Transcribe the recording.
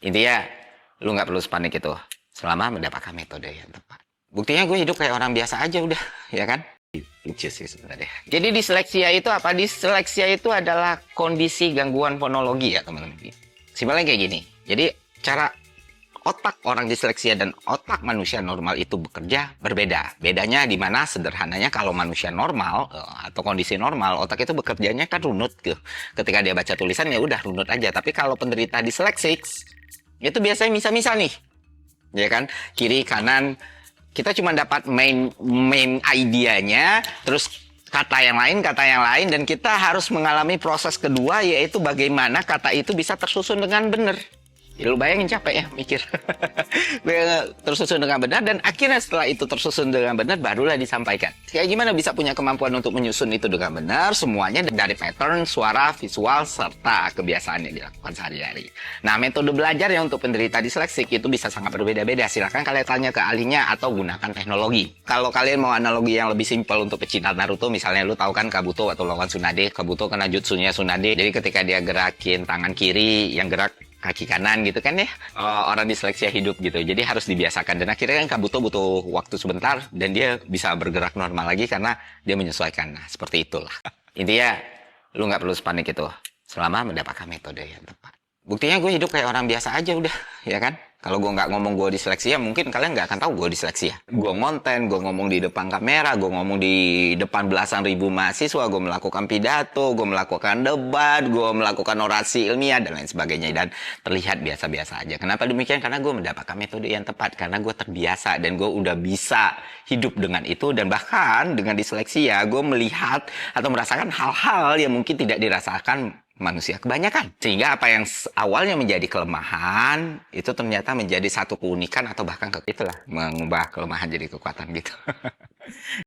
Intinya, lu nggak perlu panik itu. Selama mendapatkan metode yang tepat. Buktinya gue hidup kayak orang biasa aja udah, ya kan? Lucu sih sebenarnya. Jadi disleksia itu apa? Disleksia itu adalah kondisi gangguan fonologi ya teman-teman. Simpelnya kayak gini. Jadi cara otak orang disleksia dan otak manusia normal itu bekerja berbeda. Bedanya di mana sederhananya kalau manusia normal atau kondisi normal, otak itu bekerjanya kan runut gitu. Ketika dia baca tulisan ya udah runut aja. Tapi kalau penderita disleksik itu biasanya misal-misal nih. Ya kan? Kiri kanan kita cuma dapat main idenya, terus kata yang lain, dan kita harus mengalami proses kedua, yaitu bagaimana kata itu bisa tersusun dengan benar. Ya, lu bayangin capek ya mikir. Tersusun dengan benar, dan akhirnya setelah itu tersusun dengan benar, barulah disampaikan. Kayak gimana bisa punya kemampuan untuk menyusun itu dengan benar, semuanya dari pattern, suara, visual, serta kebiasaan yang dilakukan sehari-hari. Nah, metode belajar yang untuk penderita disleksik itu bisa sangat berbeda-beda. Silakan kalian tanya ke ahlinya atau gunakan teknologi. Kalau kalian mau analogi yang lebih simpel untuk pecinta Naruto, misalnya lu tahu kan Kabuto atau lawan Tsunade. Kabuto kena jutsunya Tsunade. Jadi ketika dia gerakin tangan kiri, yang gerak kaki kanan gitu kan ya, orang disleksia hidup gitu, jadi harus dibiasakan, dan akhirnya kan Kabuto butuh waktu sebentar dan dia bisa bergerak normal lagi karena dia menyesuaikan. Nah, seperti itulah intinya. Lu nggak perlu panik itu selama mendapatkan metode yang tepat. Buktinya gue hidup kayak orang biasa aja udah, ya kan? Kalau gue nggak ngomong gue disleksia, mungkin kalian nggak akan tahu gue disleksia. Gue ngonten, gue ngomong di depan kamera, gue ngomong di depan belasan ribu mahasiswa, gue melakukan pidato, gue melakukan debat, gue melakukan orasi ilmiah, dan lain sebagainya. Dan terlihat biasa-biasa aja. Kenapa demikian? Karena gue mendapatkan metode yang tepat. Karena gue terbiasa, dan gue udah bisa hidup dengan itu. Dan bahkan dengan disleksia, gue melihat atau merasakan hal-hal yang mungkin tidak dirasakan manusia kebanyakan. Sehingga apa yang awalnya menjadi kelemahan, itu ternyata menjadi satu keunikan atau bahkan itulah, mengubah kelemahan jadi kekuatan gitu.